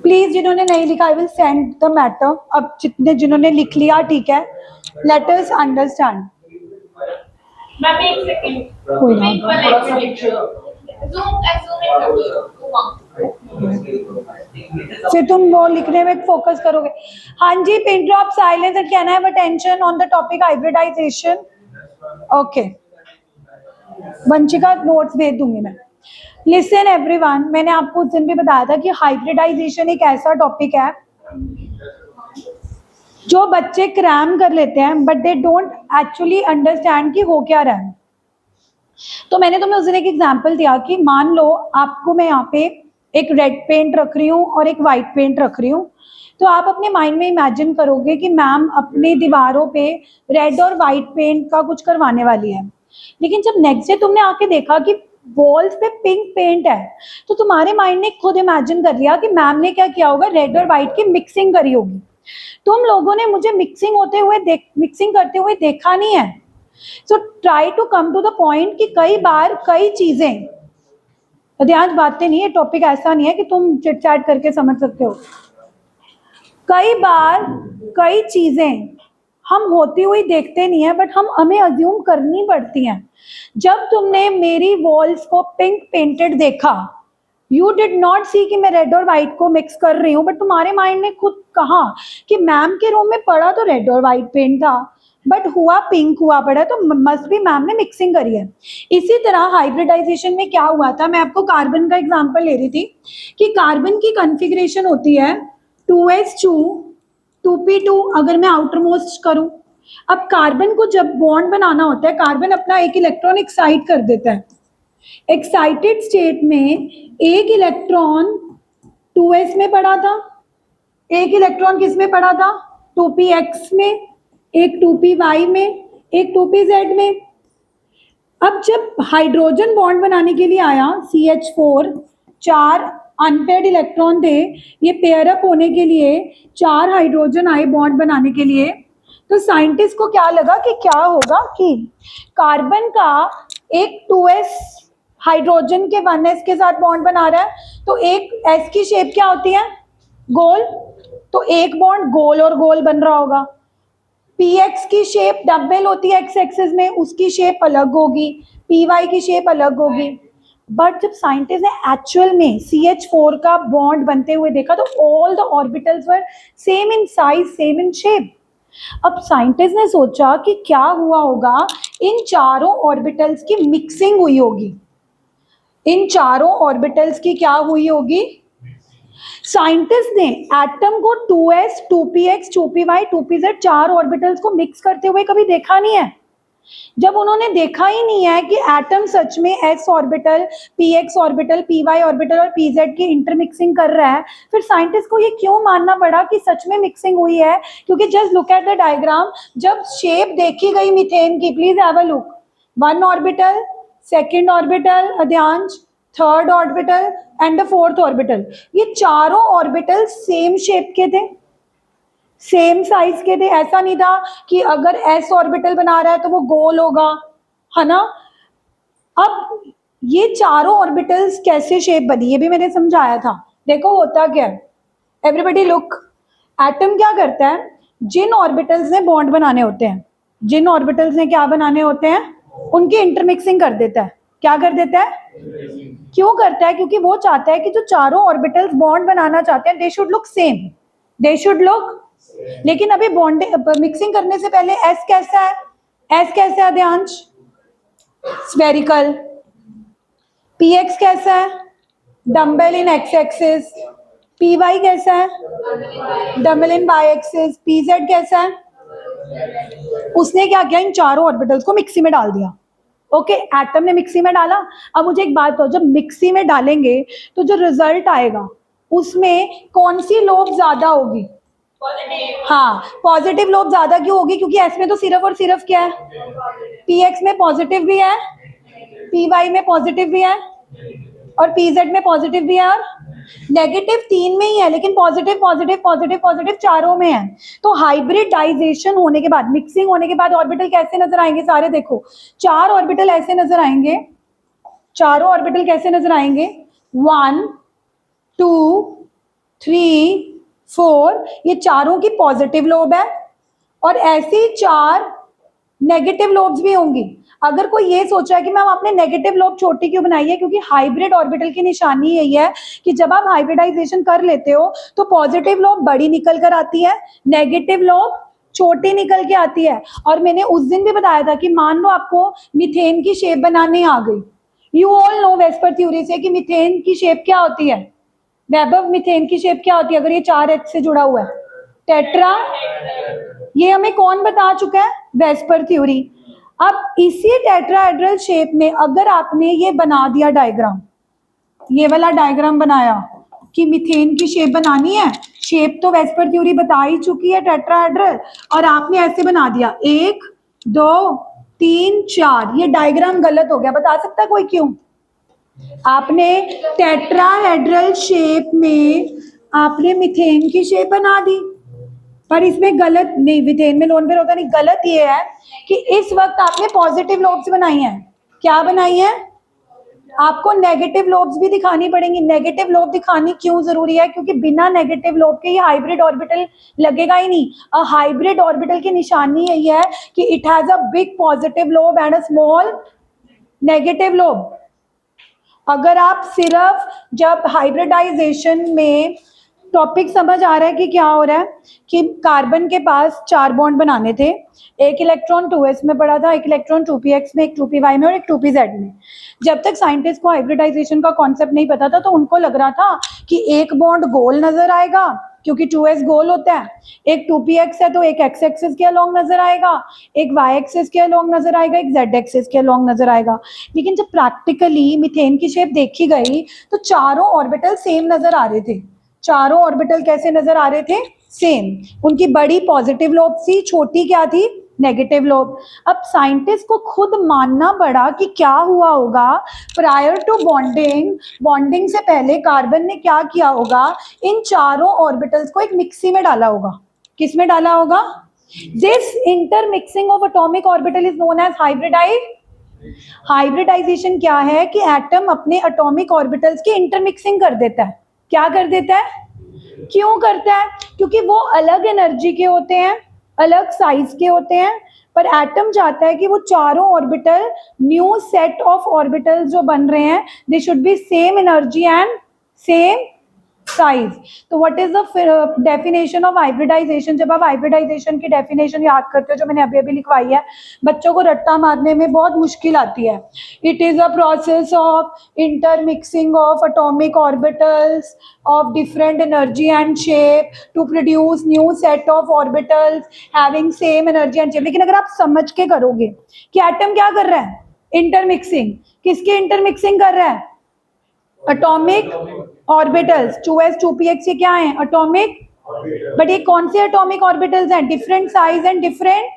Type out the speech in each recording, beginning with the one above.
Please जिन्होंने नहीं लिखा I will send the matter. अब जिन्होंने लिख लिया ठीक है, लेट अस अंडरस्टैंड. मैम एक सेकंड, कोई ना. फिर तुम वो लिखने में फोकस करोगे. हाँ जी, pin drop silence and can I have attention on the topic hybridisation. Okay, Vanshika notes भेज दूंगी मैं. लिसन एवरीवन, मैंने आपको उस दिन भी बताया था कि हाइब्रिडाइजेशन एक ऐसा टॉपिक है जो बच्चे क्रैम कर लेते हैं but they don't actually understand कि हो क्या रहा है. तो मैंने तुम्हें उस दिन एक एग्जांपल दिया कि मान लो आपको मैं यहाँ पे एक रेड पेंट रख रही हूँ और एक वाइट पेंट रख रही हूँ, तो आप अपने माइंड में इमेजिन करोगे कि मैम अपनी दीवारों पे रेड और वाइट पेंट का कुछ करवाने वाली है. लेकिन जब नेक्स्ट डे तुमने आके देखा कि वॉल्स पे पिंक पेंट है, तो तुम्हारे माइंड ने खुद इमेजिन कर लिया कि मैम ने क्या किया होगा, रेड और वाइट की मिक्सिंग करी होगी. तुम लोगों ने मुझे मिक्सिंग करते हुए देखा नहीं है. So try to come to the point कि कई बार कई चीजें, ध्यान बातें नहीं है, टॉपिक ऐसा नहीं है कि तुम चिट चैट करके समझ सकते हो. कई बार कई चीजें हम होती हुई देखते नहीं है बट हमें अज्यूम करनी पड़ती हैं. जब तुमने मेरी वॉल्स को पिंक पेंटेड देखा, यू डिड नॉट सी कि मैं रेड और व्हाइट को मिक्स कर रही हूँ, बट तुम्हारे माइंड ने खुद कहा कि मैम के रूम में पड़ा तो रेड और व्हाइट पेंट था बट हुआ पिंक हुआ पड़ा, तो मस्ट भी मैम ने मिक्सिंग करी है. इसी तरह हाइब्रिडाइजेशन में क्या हुआ था, मैं आपको कार्बन का एग्जांपल ले रही थी कि कार्बन की कॉन्फ़िगरेशन होती है 2s2 2p2. अगर मैं आउटर मोस्ट करूं, अब कार्बन को जब बॉन्ड बनाना होता है, कार्बन अपना एक इलेक्ट्रॉन एक्साइट कर देता है. एक्साइटेड स्टेट में एक इलेक्ट्रॉन 2s में पड़ा था, एक इलेक्ट्रॉन किस में पड़ा था, 2px में, एक 2py में, एक 2pz में. अब जब हाइड्रोजन बॉन्ड बनाने के लिए आया CH4, 4 अनपेयर्ड इलेक्ट्रॉन थे, ये पेयर अप होने के लिए 4 हाइड्रोजन आए बॉन्ड बनाने के लिए. तो साइंटिस्ट को क्या लगा कि क्या होगा कि कार्बन का एक 2s हाइड्रोजन के 1s के साथ बॉन्ड बना रहा है, तो एक s की शेप क्या होती है, गोल, तो एक बॉन्ड गोल और गोल बन रहा होगा. px की शेप डबल होती है x एक्सिस में, उसकी शेप अलग होगी, py की शेप अलग होगी. बट जब साइंटिस्ट ने एक्चुअल में CH4 का बॉन्ड बनते हुए देखा तो all the orbitals were same in size, same in shape. अब साइंटिस्ट ने सोचा कि क्या हुआ होगा, इन चारों ऑर्बिटल्स की मिक्सिंग हुई होगी. इन चारों ऑर्बिटल्स की क्या हुई होगी, साइंटिस्ट ने एटम को 2s 2px 2py 2pz 4 orbitals को मिक्स करते हुए कभी देखा नहीं है. जब उन्होंने देखा ही नहीं है कि एटम सच में s orbital, px orbital, py orbital और pz की इंटरमिक्सिंग कर रहा है, फिर साइंटिस्ट को ये क्यों मानना पड़ा कि सच में मिक्सिंग हुई है, क्योंकि just look at the diagram. जब शेप देखी गई मीथेन की, please have a look, 1 orbital, second orbital Adhyansh, third orbital and the fourth orbital, ये चारों ऑर्बिटल सेम शेप के थे, सेम साइज के थे. ऐसा नहीं था कि अगर s ऑर्बिटल बना रहा है तो वो गोल होगा, है ना. अब ये चारों ऑर्बिटल्स कैसे शेप बनी, ये भी मैंने समझाया था. देखो होता क्या है, एवरीबडी लुक, एटम क्या करता है, जिन ऑर्बिटल्स ने बॉन्ड बनाने होते हैं, जिन ऑर्बिटल्स ने क्या बनाने होते हैं, उनकी इंटरमिक्सिंग कर देता है. क्या कर देता है, क्यों करता है, क्योंकि वो चाहता है कि जो चारों ऑर्बिटल्स बॉन्ड बनाना चाहते हैं they should look same, they should look. लेकिन अभी बॉन्ड मिक्सिंग करने से पहले एस कैसा है, एस कैसा है ध्यांश, स्फेरिकल. px कैसा है, डम्बल इन एक्स एक्सिस. py कैसा है, डम्बल इन वाई एक्सिस. pz कैसा है, उसने क्या किया, इन चारों ऑर्बिटल्स को मिक्सी में डाल दिया. ओके, एटम ने मिक्सी में डाला. अब मुझे एक बात बताओ, जब मिक्सी में डालेंगे तो जो रिजल्ट आएगा उसमें कौन सी लोब ज्यादा होगी, हाँ पॉजिटिव लोब ज्यादा क्यों होगी, क्योंकि एस में तो सिर्फ और सिर्फ क्या है, px में पॉजिटिव भी है, py में पॉजिटिव भी है और pz में पॉजिटिव भी है, और नेगेटिव 3 में ही है लेकिन पॉजिटिव पॉजिटिव पॉजिटिव पॉजिटिव चारों में है. तो हाइब्रिडाइजेशन होने के बाद, मिक्सिंग होने के बाद ऑर्बिटल कैसे नजर आएंगे सारे, देखो 4 ऑर्बिटल ऐसे नजर आएंगे, चारों ऑर्बिटल कैसे नजर आएंगे, 1 2, 3, 4, ये चारों की पॉजिटिव लोब है और ऐसी 4 नेगेटिव लोब्स भी होंगी। अगर कोई ये सोचा है कि मैम आपने नेगेटिव लोब छोटी क्यों बनाई है, क्योंकि हाइब्रिड ऑर्बिटल की निशानी यही है कि जब आप हाइब्रिडाइजेशन कर लेते हो तो पॉजिटिव लोब बड़ी निकल कर आती है, नेगेटिव लोब छोटी निकल के आती है। और मैंने उस दिन भी बताया था कि मान लो आपको मीथेन की शेप बनाने आ गई, you all know VSEPR theory से कि मीथेन की शेप क्या होती है। वैभव, मीथेन की शेप क्या होती है अगर ये 4H से जुड़ा हुआ है? टेट्रा। ये हमें कौन बता चुका है? VSEPR theory. अब इसी टेट्राहेड्रल शेप में अगर आपने ये बना दिया डायग्राम, ये वाला डायग्राम बनाया कि मीथेन की शेप बनानी है, शेप तो वेस्पर थ्योरी बता ही चुकी है टेट्राहेड्रल, और आपने ऐसे बना दिया 1, 2, 3, 4, ये डायग्राम गलत हो गया। बता सकता है कोई क्यों? आपने टेट्राहेड्रल शेप में आपने मीथेन की शेप बना दी, पर इसमें गलत नहीं, मीथेन में लोन पेयर होता नहीं, गलत ये है कि इस वक्त आपने पॉजिटिव लोब्स बनाई हैं। क्या बनाई है? आपको नेगेटिव लोब्स भी दिखानी पड़ेंगी। नेगेटिव लोब दिखानी क्यों जरूरी है? क्योंकि बिना नेगेटिव लोब के ये हाइब्रिड ऑर्बिटल लगेगा ही नहीं। अ हाइब्रिड ऑर्बिटल की निशानी यही है कि it has a big positive lobe and a small negative lobe. अगर आप सिर्फ जब हाइब्रिडाइजेशन में टॉपिक समझ आ रहा है कि क्या हो रहा है कि कार्बन के पास 4 बॉन्ड बनाने थे, एक इलेक्ट्रॉन 2s में पड़ा था, एक इलेक्ट्रॉन 2px में, एक 2py में और एक 2pz में। जब तक साइंटिस्ट को हाइब्रिडाइजेशन का कॉन्सेप्ट नहीं पता था तो उनको लग रहा था कि एक बॉन्ड गोल नजर आएगा क्योंकि 2s गोल होता है, एक 2px है तो एक x एक्सिस के अलोंग नजर आएगा, एक y एक्सिस के अलोंग नजर आएगा, एक z एक्सिस के अलोंग नजर आएगा। लेकिन जब प्रैक्टिकली मीथेन की शेप देखी गई तो चारों ऑर्बिटल सेम नजर आ रहे थे। चारों ऑर्बिटल कैसे नजर आ रहे थे? सेम। उनकी बड़ी पॉजिटिव लोब थी, छोटी क्या थी? Negative lobe. अब साइंटिस्ट को खुद मानना पड़ा कि क्या हुआ होगा प्रायर टू बॉन्डिंग, बॉन्डिंग से पहले कार्बन ने क्या किया होगा, इन चारों ऑर्बिटल्स को एक मिक्सी में डाला होगा। किस में डाला होगा? This intermixing of atomic orbital is known as hybridization क्या है कि एटम अपने एटॉमिक ऑर्बिटल्स की इंटरमिक्सिंग कर देता है। क्या कर देता है? क्यों करता है? क्योंकि वो अलग एनर्जी के होते हैं, अलग साइज के होते हैं, पर एटम चाहता है कि वो चारों orbital, new set of orbitals जो बन रहे हैं, they should be same energy and same size. तो what is the definition of hybridisation? जब आप हाइब्रिडाइजेशन की डेफिनेशन याद करते हो, जो मैंने अभी अभी लिखवाई है, बच्चों को रट्टा मारने में बहुत मुश्किल आती है। It is a process of intermixing of atomic orbitals of different energy and shape to produce new set of orbitals having same energy and shape। लेकिन अगर आप समझ के करोगे कि एटम क्या कर रहा है? इंटरमिक्सिंग। किसकी इंटरमिक्सिंग कर रहा है? Atomic orbitals. 2s 2px ये क्या है? एटॉमिक। बट ये कौन से एटॉमिक ऑर्बिटल्स हैं? Different size and different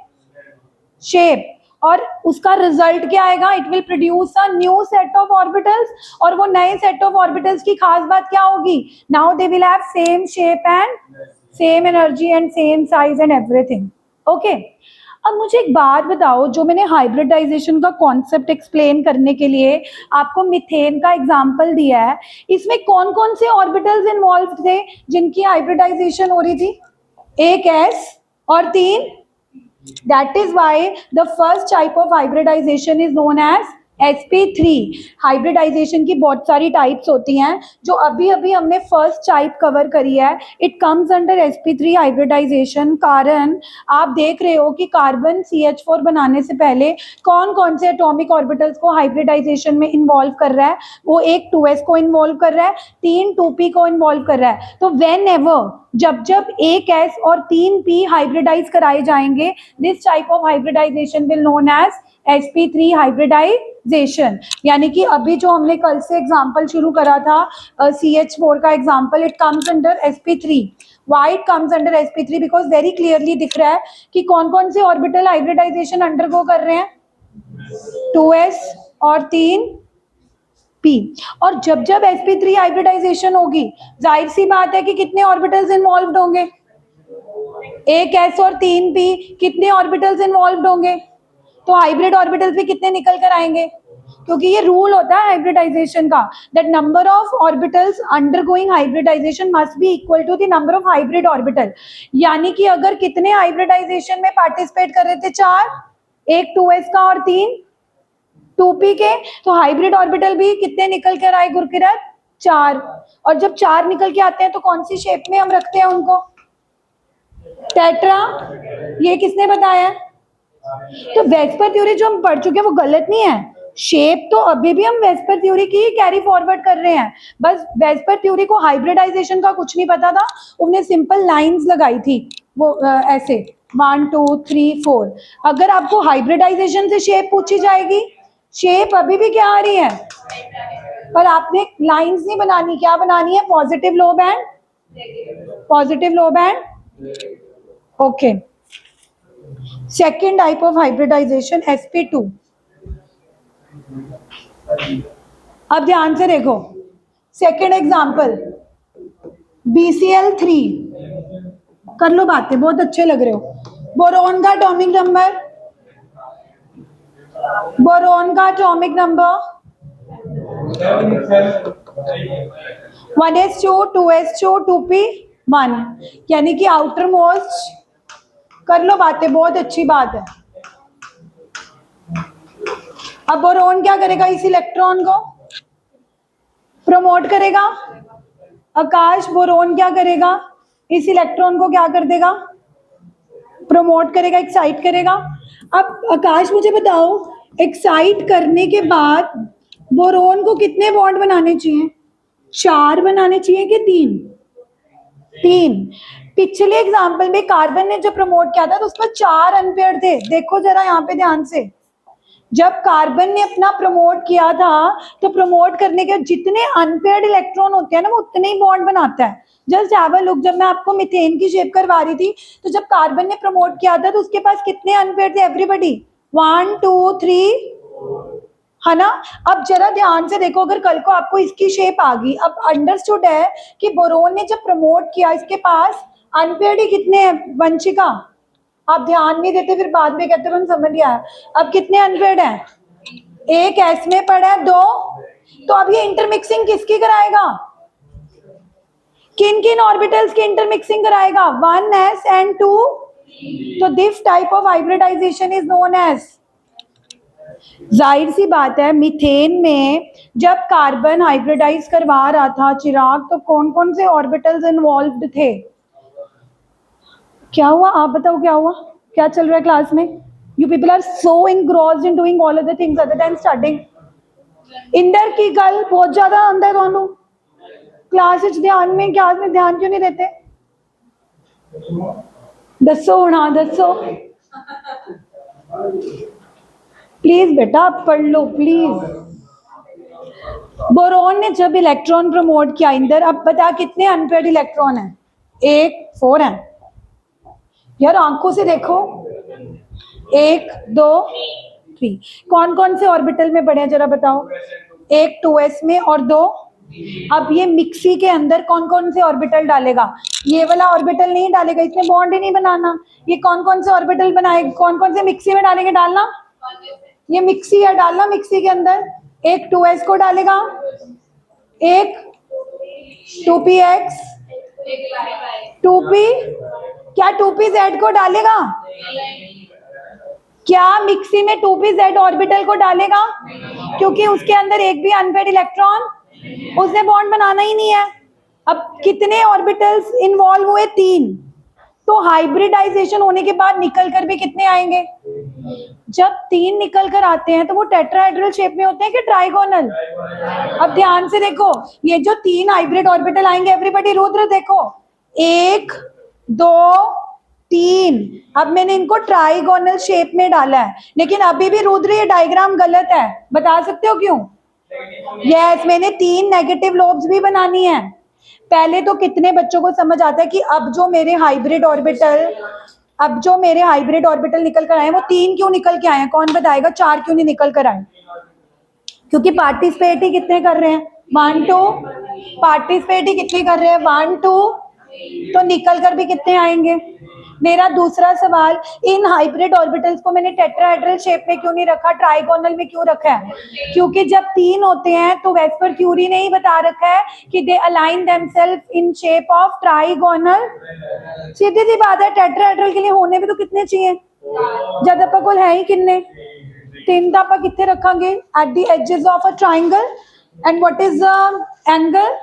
shape. और उसका रिजल्ट क्या आएगा? It will produce a new set of orbitals. और वो नए सेट ऑफ ऑर्बिटल्स की खास बात क्या होगी? Now they will have same shape and same energy and same size and everything. Okay, अब मुझे एक बात बताओ, जो मैंने हाइब्रिडाइजेशन का कॉन्सेप्ट एक्सप्लेन करने के लिए आपको मीथेन का एग्जांपल दिया है, इसमें कौन कौन से ऑर्बिटल्स इन्वॉल्व थे जिनकी हाइब्रिडाइजेशन हो रही थी? एक s और 3। That is why the first type of hybridization is known as sp3। Hybridization की बहुत सारी टाइप्स होती हैं, जो अभी अभी हमने फर्स्ट टाइप कवर करी है। It comes under sp3 hybridization. कारण आप देख रहे हो कि कार्बन CH4 बनाने से पहले कौन कौन से एटॉमिक ऑर्बिटल्स को हाइब्रिडाइजेशन में इन्वॉल्व कर रहा है? वो एक 2s को इन्वॉल्व कर रहा है, 3 2p को इन्वॉल्व कर रहा है। तो वेन एवर जब जब एक s और 3p हाइब्रिडाइज कराए जाएंगे, this type of hybridization will known as sp3 hybridization. यानी कि अभी जो हमने कल से एग्जांपल शुरू करा था CH4 का example, it comes under sp3। Why it comes under sp3? Because very clearly दिख रहा है कि कौन कौन से ऑर्बिटल हाइब्रिडाइजेशन अंडरगो कर रहे हैं? 2s और 3p। और जब जब sp3 हाइब्रिडाइजेशन होगी, जाहिर सी बात है कि कितने ऑर्बिटल्स इन्वॉल्व होंगे? एक s और 3p। कितने ऑर्बिटल्स इन्वॉल्व होंगे? तो हाइब्रिड ऑर्बिटल्स भी कितने निकल कर आएंगे? क्योंकि ये रूल होता है हाइब्रिडाइजेशन का, that number of orbitals undergoing hybridization must be equal to the number of hybrid orbital. यानी कि अगर कितने हाइब्रिडाइजेशन में पार्टिसिपेट कर रहे थे, 4, एक 2s का और 3 2p के, तो हाइब्रिड ऑर्बिटल भी कितने निकल कर आए गुरकिरत, 4। और जब 4 निकल के आते हैं तो कौन सी शेप में हम रखते हैं उनको, टेट्रा। ये किसने बताया? तो वेस्पर थ्योरी जो हम पढ़ चुके हैं वो गलत नहीं है, शेप तो अभी भी हम वेस्पर थ्योरी की कैरी फॉरवर्ड कर रहे हैं। बस वेस्पर थ्योरी को हाइब्रिडाइजेशन का कुछ नहीं पता था, उन्हें सिंपल लाइंस लगाई थी वो ऐसे 1 2 3 4। अगर आपको हाइब्रिडाइजेशन से शेप पूछी जाएगी, शेप अभी भी क्या आ रही है, पर आपने लाइंस नहीं बनानी, क्या बनानी है, positive lobe and positive lobe and okay. Second type of hybridization sp2। अब ध्यान से देखो, सेकेंड एग्जाम्पल BCl3। कर लो बातें, बहुत अच्छे लग रहे हो। बोरोन का एटॉमिक नंबर, बोरोन का atomic number 1s2 2s2 2p1, यानी कि आउटर मोस्ट। कर लो बातें, बहुत अच्छी बात है। अब बोरोन क्या करेगा, इस इलेक्ट्रॉन को प्रमोट करेगा। आकाश, बोरोन क्या करेगा, इस इलेक्ट्रॉन को क्या कर देगा, प्रमोट करेगा, एक्साइट करेगा। अब आकाश मुझे बताओ, एक्साइट करने के बाद बोरोन को कितने बॉन्ड बनाने चाहिए, 4 बनाने चाहिए कि 3? 3। पिछले एग्जाम्पल में कार्बन ने जब प्रमोट किया था तो उसमें 4 अनपेयर थे। देखो जरा यहाँ पे ध्यान से, जब कार्बन ने अपना प्रमोट किया था तो प्रमोट करने के जितने अनपेयर्ड इलेक्ट्रॉन होते हैं ना, वो उतने ही बॉन्ड बनाता है। जस्ट हैव अ लुक, जब मैं आपको मीथेन की शेप करवा रही थी तो जब कार्बन ने प्रमोट किया था तो उसके पास कितने अनपेयर्ड थे एवरीबॉडी, 1 2 3, है ना। अब जरा ध्यान से देखो, अगर कल को आपको इसकी शेप आ गई, अब अंडरस्टूड है कि बोरोन ने जब प्रमोट किया इसके पास अनपेयर्ड ही कितने हैं, वंशिका? आप ध्यान नहीं देते, फिर बाद में कहते हम समझ लिया। अब कितने अनपेयर्ड हैं, एक एस में पड़ा है, 2। तो अब ये इंटरमिक्सिंग किसकी कराएगा, किन किन ऑर्बिटल्स की इंटरमिक्सिंग कराएगा, 1s and 2। तो this type of hybridization is known as. जाहिर सी बात है, मीथेन में जब कार्बन हाइब्रिडाइज करवा रहा था चिराग, तो कौन कौन से ऑर्बिटल्स इन्वॉल्व्ड थे? क्या हुआ, आप बताओ क्या हुआ, क्या चल रहा है क्लास में? You people are so engrossed in doing all other things other than studying। Inder की गल बहुत ज्यादा आंदा है ਤੁਹਾਨੂੰ क्लास ਵਿੱਚ ध्यान में, क्लास में ध्यान क्यों नहीं देते? दसो ਹੁਣ, हाँ दसो प्लीज बेटा, आप पढ़ लो प्लीज। बोरोन ने जब इलेक्ट्रॉन प्रमोट किया इंदर, अब बता कितने अनपेयर्ड इलेक्ट्रॉन है, 1 4 है यार, आंखों से देखो, 1 2 3। कौन कौन से ऑर्बिटल में पड़े हैं जरा बताओ, एक 2s में और 2। अब ये मिक्सी के अंदर कौन कौन से ऑर्बिटल डालेगा, ये वाला ऑर्बिटल नहीं डालेगा, इसमें बॉन्ड ही नहीं बनाना। ये कौन कौन से ऑर्बिटल बनाएगा, कौन कौन से मिक्सी में डालेंगे, डालना, ये मिक्सी है, डालना मिक्सी के अंदर। एक 2s को डालेगा, एक 2px, 2p, क्या 2pz को डालेगा, क्या मिक्सी में 2pz ऑर्बिटल को डालेगा? क्योंकि उसके अंदर एक भी अनपेयर्ड इलेक्ट्रॉन, उसने बॉन्ड बनाना ही नहीं है। अब कितने ऑर्बिटल्स इन्वॉल्व हुए, 3। तो हाइब्रिडाइजेशन होने के बाद निकल कर भी कितने आएंगे, जब 3 निकल कर आते हैं तो वो टेट्राहेड्रल शेप में होते हैं कि ट्राइगोनल? अब ध्यान से देखो, ये जो 3 हाइब्रिड ऑर्बिटल आएंगे, एवरीबॉडी रुद्र देखो, 1 2 3। अब मैंने इनको ट्राइगोनल शेप में डाला है, लेकिन अभी भी रुद्र ये डायग्राम गलत है, बता सकते हो क्यों? यस, मैंने 3 नेगेटिव लोब्स भी बनानी है। पहले तो कितने बच्चों को समझ आता है कि अब जो मेरे हाइब्रिड ऑर्बिटल निकल कर आए वो 3 क्यों निकल के आए हैं, कौन बताएगा? 4 क्यों नहीं निकल कर आए? क्योंकि पार्टिसिपेट ही कितने कर रहे हैं, 1 2। पार्टिसिपेट ही कितने कर रहे हैं, 1 2। तो निकल कर भी कितने आएंगे, मेरा दूसरा सवाल, इन हाइब्रिड ऑर्बिटल्स को मैंने टेट्राहेड्रल शेप में क्यों नहीं रखा, ट्राइगोनल में क्यों रखा है? क्योंकि जब 3 होते हैं तो वेस्पर क्यूरी ने ही बता रखा है कि they align themselves in shape of trigonal. सीधी सी बात है, टेट्राहेड्रल के लिए होने भी तो कितने चाहिए? जब आप कोल है ही कितने? 3 तो आप कितने रखेंगे? At the edges of a triangle. And what is the angle?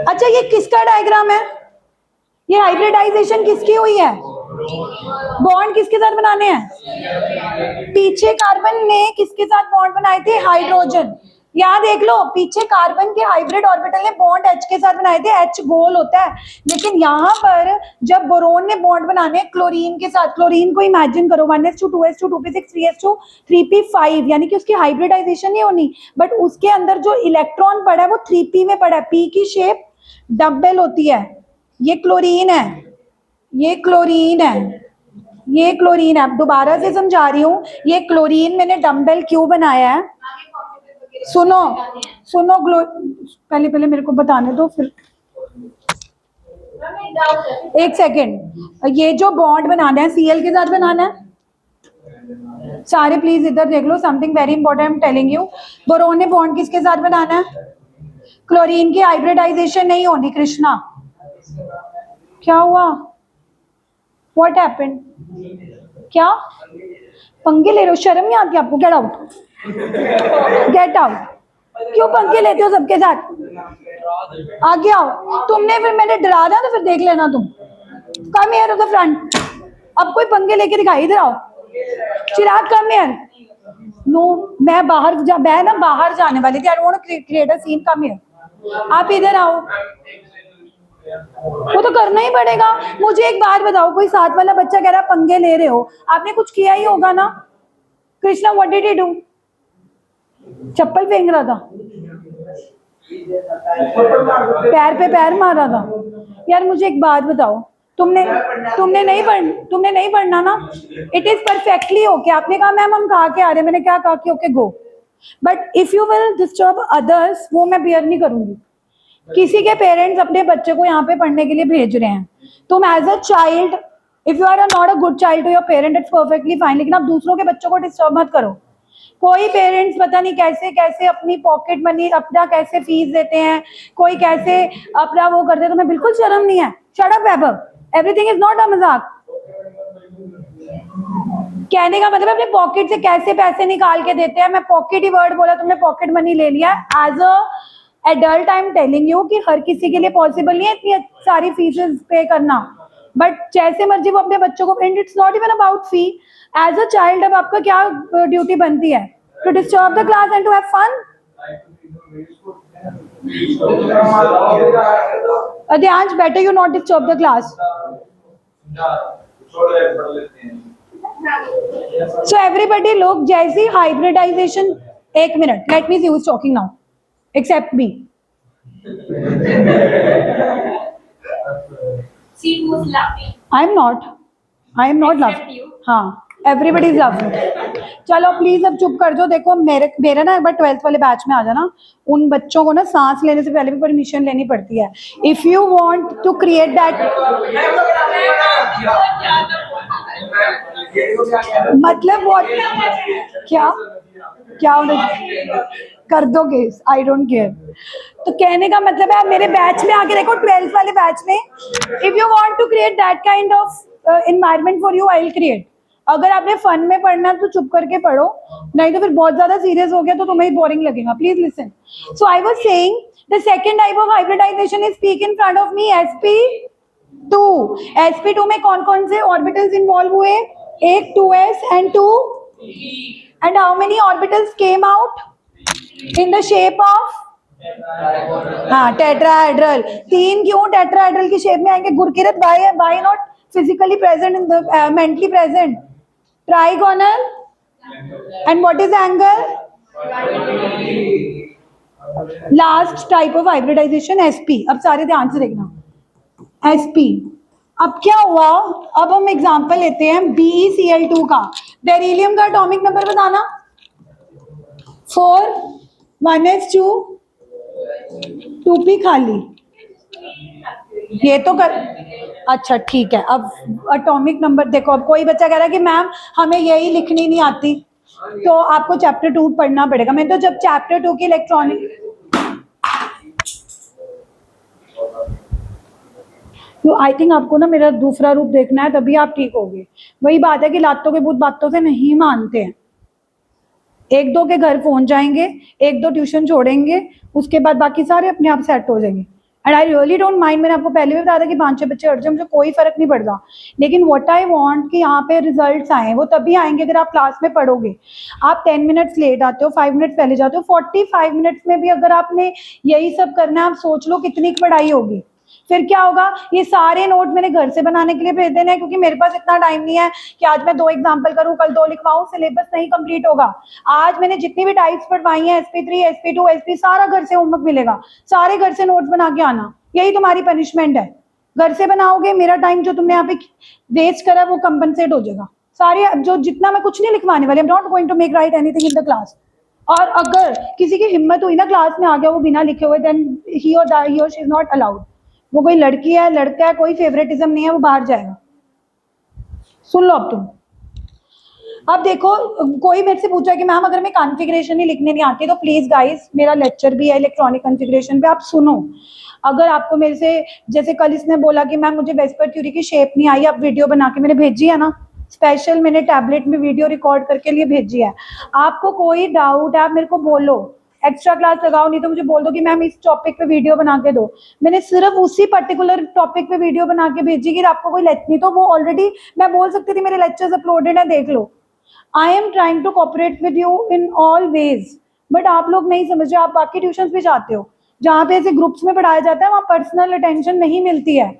अच्छा, ये किसका डायग्राम है? ये हाइब्रिडाइजेशन किसकी हुई है? बॉन्ड किसके साथ बनाने हैं? पीछे कार्बन ने किसके साथ बॉन्ड बनाए थे? हाइड्रोजन। यहाँ देख लो, पीछे कार्बन के हाइब्रिड ऑर्बिटल ने बॉन्ड H के साथ बनाए थे, H गोल होता है। लेकिन यहाँ पर जब बोरोन ने बॉन्ड बनाने क्लोरीन के साथ, क्लोरीन को इमेजिन करो 1s2 2s2 2p6 3s2 3p5, यानी कि उसकी हाइब्रिडाइजेशन नहीं होनी, बट उसके अंदर जो इलेक्ट्रॉन पड़ा है वो 3p में पड़ा है। p की शेप डबल होती है। ये क्लोरीन है, ये क्लोरीन है, ये क्लोरीन है। अब दोबारा से समझा रही हूँ, ये क्लोरीन मैंने डम्बल क्यों बनाया है? सुनो सुनो, पहले पहले मेरे को बताने दो, फिर एक सेकेंड। ये जो बॉन्ड बनाना है Cl के साथ बनाना है। सारे प्लीज इधर देख लो, something very important I am telling you. Boron ने बॉन्ड किसके साथ बनाना है? क्लोरीन की हाइब्रिडाइजेशन नहीं होनी। कृष्णा, क्या हुआ? What happened? क्या पंगे ले रहे हो? शर्म नहीं आती आपको? Get out, get out. क्यों पंगे लेते हो सबके साथ? आगे आओ। तुमने फिर मैंने डरा दिया तो फिर देख लेना तुम। Come here of the front. अब कोई पंगे लेके दिखाई, इधर आओ। चिराग कम हियर। नो, मैं ना बाहर जाने वाली थी। I don't want to create a scene. Come here. आप इधर आओ। वो तो करना ही पड़ेगा। मुझे एक बात बताओ, कोई साथ वाला बच्चा कह रहा पंगे ले रहे हो, आपने कुछ किया ही होगा ना? Krishna, what did you do? चप्पल फेंक रहा था, पैर पे पैर मार रहा था। यार मुझे एक बात बताओ, तुमने नहीं पढ़ना ना? It is perfectly okay. आपने कहा मैम हम कहा के आ रहे हैं, मैंने क्या कहा कि okay go, but if you will disturb others, वो मैं बियर नहीं करूंगी। किसी के पेरेंट्स अपने बच्चे को यहाँ पे पढ़ने के लिए भेज रहे हैं, तुम as a child, if you are not a good child to your parent, it's perfectly fine, लेकिन आप दूसरों के बच्चों को डिस्टर्ब मत करो। कोई पेरेंट्स पता नहीं कैसे कैसे अपनी पॉकेट मनी अपना कैसे फीस देते हैं, कोई कैसे अपना वो करते हैं, तुम्हें बिल्कुल शर्म नहीं है? Shut up Vaibhav, everything is not a मजाक। कहने का मतलब अपने पॉकेट से कैसे पैसे निकाल के देते हैं। मैं पॉकेट ही वर्ड बोला, तुमने पॉकेट मनी ले लिया। As a adult I am telling you कि हर किसी के लिए पॉसिबल नहीं है इतनी सारी फीसेस पे करना, बट जैसे मर्जी वो अपने बच्चों को, and it's not even about fee. As a child अब आपका क्या ड्यूटी बनती है? To disturb the class and to have fun. Adhyansh, better you not disturb the class. So everybody look, जैसी हाइब्रिडाइजेशन, एक minute, let me see who is talking now except me. See who's laughing. I am not Except laughing. you. हाँ, everybody is laughing. चलो please अब चुप कर दो। देखो मेरा ना एक बार 12th वाले बैच में आ जाना। उन बच्चों को ना सांस लेने से पहले भी परमिशन लेनी पड़ती है। If you want to create that, मतलब व्हाट, क्या क्या कर दोगे? I don't care. तो कहने का मतलब है, आप मेरे बैच में आके देखो, 12th वाले बैच में, if you want to create that kind of environment for you, I will create. अगर आपने फन में पढ़ना तो चुप करके पढ़ो, नहीं तो फिर बहुत ज्यादा सीरियस हो गया तो तुम्हें बोरिंग लगेगा। Please listen. So I was saying the second type of hybridization is speak in front of me, sp2। sp2 में कौन कौन से ऑर्बिटल्स इन्वॉल्व हुए? एक 2s and 2, and how many orbitals came out in the shape of, हाँ, tetrahedral. 3 क्यों tetrahedral की shape में आएंगे? Gurkirat, by not physically present in the mentally present. Trigonal, and what is angle? Last type of hybridization sp। अब सारे ध्यान से देखना, sp। अब क्या हुआ? अब हम एग्जांपल लेते हैं BeCl2 का। बेरिलियम का एटॉमिक नंबर बताना। 4, 1s2, 2p खाली। ये तो कर, अच्छा ठीक है, अब एटॉमिक नंबर देखो, अब कोई बच्चा कह रहा है कि मैम हमें यही लिखनी नहीं आती, तो आपको चैप्टर 2 पढ़ना पड़ेगा। मैं तो जब चैप्टर 2 की इलेक्ट्रॉनिक, तो आई थिंक आपको ना मेरा दूसरा रूप देखना है, तभी आप ठीक होगे। वही बात है कि लातों के भूत बातों से नहीं मानते हैं। एक दो के घर फोन जाएंगे, एक दो ट्यूशन छोड़ेंगे, उसके बाद बाकी सारे अपने आप सेट हो जाएंगे। And I really don't mind, मैंने आपको पहले भी बताया था कि 5-6 बच्चे हट जाए, मुझे कोई फर्क नहीं पड़ता। लेकिन व्हाट आई वांट कि यहाँ पे रिजल्ट्स आए, वो तभी आएंगे अगर आप क्लास में पढ़ोगे। आप 10 मिनट्स लेट आते हो, 5 मिनट्स पहले जाते हो, 45 मिनट्स में भी अगर आपने यही सब करना है, आप सोच लो कितनी पढ़ाई होगी। फिर क्या होगा, ये सारे नोट मैंने घर से बनाने के लिए भेज देने हैं, क्योंकि मेरे पास इतना टाइम नहीं है कि आज मैं 2 एग्जाम्पल करूं, कल 2 लिखवाऊं, सिलेबस नहीं कंप्लीट होगा। आज मैंने जितनी भी टाइप्स पढ़वाई हैं, SP3, SP2, SP, सारा घर से होमवर्क मिलेगा, सारे घर से नोट्स बना के आना। यही तुम्हारी पनिशमेंट है। घर से बनाओगे, मेरा टाइम जो तुमने यहाँ पे वेस्ट करा वो कंपनसेट हो जाएगा। सारे जो जितना, मैं कुछ नहीं लिखवाने वाली, I am not going to make write anything in the class. और अगर किसी की हिम्मत हुई ना क्लास में आ गया वो बिना लिखे हुए, देन ही और शी इज नॉट अलाउड। वो कोई लड़की है, लड़का है, कोई फेवरेटिज्म नहीं है, वो बाहर जाएगा। सुन लो अब तुम। अब देखो, कोई मेरे से पूछा कि मैम अगर मैं कॉन्फ़िगरेशन ही लिखने नहीं आती, तो प्लीज गाइस, मेरा लेक्चर भी है इलेक्ट्रॉनिक कॉन्फ़िगरेशन पे, आप सुनो। अगर आपको मेरे से, जैसे कल इसने बोला कि मैम मुझे वेस्पर क्यूरी की शेप नहीं आई, आप वीडियो बना के मैंने भेजी है ना, स्पेशल मैंने टैबलेट में वीडियो रिकॉर्ड करके लिए भेजी है। आपको कोई डाउट है आप मेरे को बोलो, एक्स्ट्रा क्लास लगाओ, नहीं तो मुझे बोल दो कि मैम इस टॉपिक पे वीडियो बना के दो। मैंने सिर्फ उसी पर्टिकुलर टॉपिक पे वीडियो बना के भेजी कि आपको कोई नहीं, तो वो ऑलरेडी मैं बोल सकती थी मेरे लेक्चर्स अपलोडेड है, देख लो। I am trying to cooperate with you in all ways, but आप लोग नहीं समझ रहे। आप बाकी ट्यूशंस भी जाते हो जहाँ पे ऐसे ग्रुप्स में पढ़ाया जाता है, वहाँ पर्सनल अटेंशन नहीं मिलती है।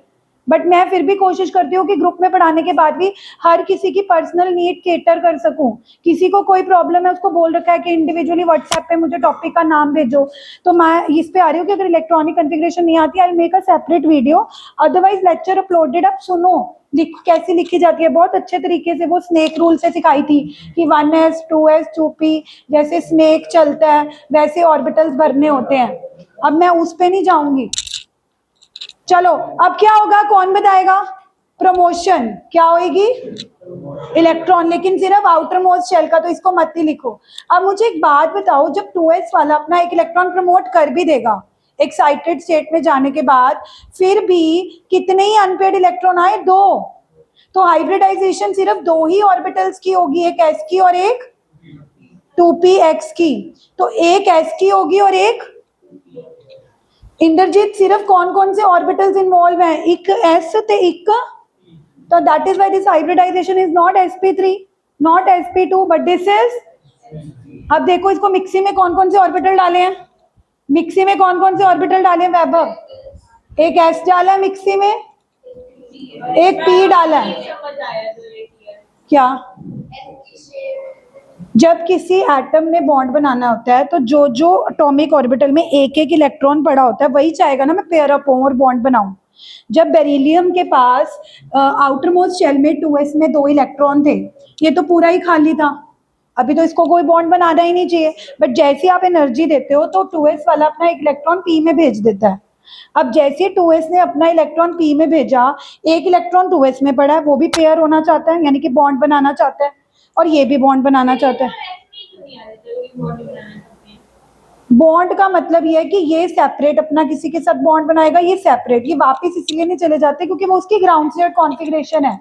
बट मैं फिर भी कोशिश करती हूँ कि ग्रुप में पढ़ाने के बाद भी हर किसी की पर्सनल नीड केटर कर सकूं। किसी को कोई प्रॉब्लम है, उसको बोल रखा है कि इंडिविजुअली व्हाट्सएप पे मुझे टॉपिक का नाम भेजो, तो मैं इस पे आ रही हूँ कि अगर इलेक्ट्रॉनिक कॉन्फ़िगरेशन नहीं आती, I will make a separate video, otherwise lecture uploaded. आप सुनो कैसी लिखी जाती है, बहुत अच्छे तरीके से वो स्नेक रूल से सिखाई थी कि 1s 2s 2p, जैसे स्नेक चलता है वैसे ऑर्बिटल्स भरने होते हैं। अब मैं उस पे नहीं जाऊंगी। चलो अब क्या होगा, कौन बताएगा? प्रमोशन क्या होगी? इलेक्ट्रॉन, लेकिन सिर्फ आउटर मोस्ट शेल का, तो इसको मत ही लिखो। अब मुझे एक बात बताओ, जब 2s वाला अपना एक इलेक्ट्रॉन प्रमोट कर भी देगा एक्साइटेड स्टेट में जाने के बाद, फिर भी कितने ही अनपेड इलेक्ट्रॉन आए? 2। तो हाइब्रिडाइजेशन सिर्फ 2 ही ऑर्बिटल्स की होगी, एक s की और एक 2px की। तो एक s की होगी और एक, इंद्रजीत सिर्फ कौन कौन से ऑर्बिटल्स इन्वॉल्व हैं? एक s ते एक, तो that is why this hybridization is not sp3 not sp2 but this is. अब देखो इसको मिक्सी में कौन कौन से ऑर्बिटल डाले हैं, मिक्सी में कौन कौन से ऑर्बिटल डाले हैं वैभव? एक s डाला है मिक्सी में, एक p डाला है। क्या? जब किसी एटम ने बॉन्ड बनाना होता है, तो जो जो एटॉमिक ऑर्बिटल में एक एक इलेक्ट्रॉन पड़ा होता है, वही चाहेगा ना मैं पेयर अप हूं और बॉन्ड बनाऊं। जब बेरिलियम के पास आउटर मोस्ट शेल में 2s में 2 इलेक्ट्रॉन थे, ये तो पूरा ही खाली था, अभी तो इसको कोई बॉन्ड बनाना ही नहीं चाहिए। बट जैसे आप एनर्जी देते हो, तो 2s वाला अपना एक इलेक्ट्रॉन p में भेज देता है। अब जैसे 2s ने अपना इलेक्ट्रॉन p में भेजा, एक इलेक्ट्रॉन 2s में पड़ा है, वो भी पेयर होना चाहता है, यानी कि बॉन्ड बनाना चाहता है, और ये भी बॉन्ड बनाना चाहता है। बॉन्ड का मतलब ये है कि ये सेपरेट अपना किसी के साथ बॉन्ड बनाएगा, ये सेपरेट, ये वापस इसलिए नहीं चले जाते क्योंकि वो उसकी ग्राउंड स्टेट कॉन्फ़िगरेशन है।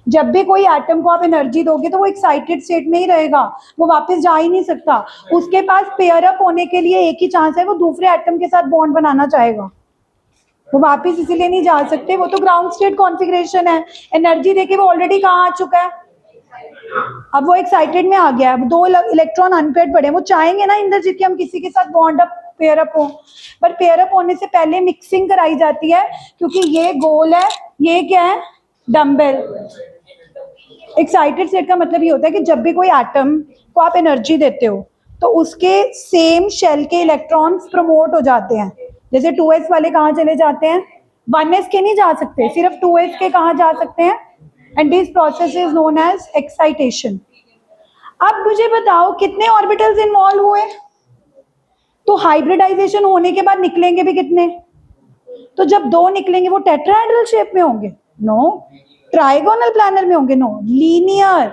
जब भी कोई एटम को आप एनर्जी दोगे, तो वो एक्साइटेड स्टेट में ही रहेगा, वो वापस जा ही नहीं सकता। उसके पास पेयर अप होने के लिए एक ही चांस है, वो दूसरे एटम के साथ बॉन्ड बनाना चाहेगा, वो वापस इसीलिए नहीं जा सकते, वो तो ग्राउंड स्टेट कॉन्फ़िगरेशन है। एनर्जी देके वो ऑलरेडी कहाँ आ चुका है, अब वो एक्साइटेड में आ गया है। अब 2 इलेक्ट्रॉन अनपेड पड़े हैं, वो चाहेंगे ना इंद्रजीत कि हम किसी के साथ बॉन्ड अप पेयर अप हो, पर पेयर अप होने से पहले मिक्सिंग कराई जाती है, क्योंकि ये गोल है, ये क्या है? डम्बेल। एक्साइटेड स्टेट का मतलब ये होता है कि जब भी कोई एटम को आप एनर्जी देते हो, तो उसके सेम शेल के इलेक्ट्रॉन्स प्रमोट हो जाते हैं। जैसे 2s वाले कहाँ चले जाते हैं? 1s के नहीं जा सकते, सिर्फ 2s के कहाँ जा सकते हैं? And this process is known as excitation. अब मुझे बताओ कितने ऑर्बिटल्स इन्वॉल्व हुए? तो हाइब्रिडाइजेशन होने के बाद निकलेंगे भी कितने? तो जब 2 निकलेंगे वो टेट्राहेड्रल शेप में होंगे, नो, ट्राइगोनल प्लानर में होंगे, नो, लीनियर,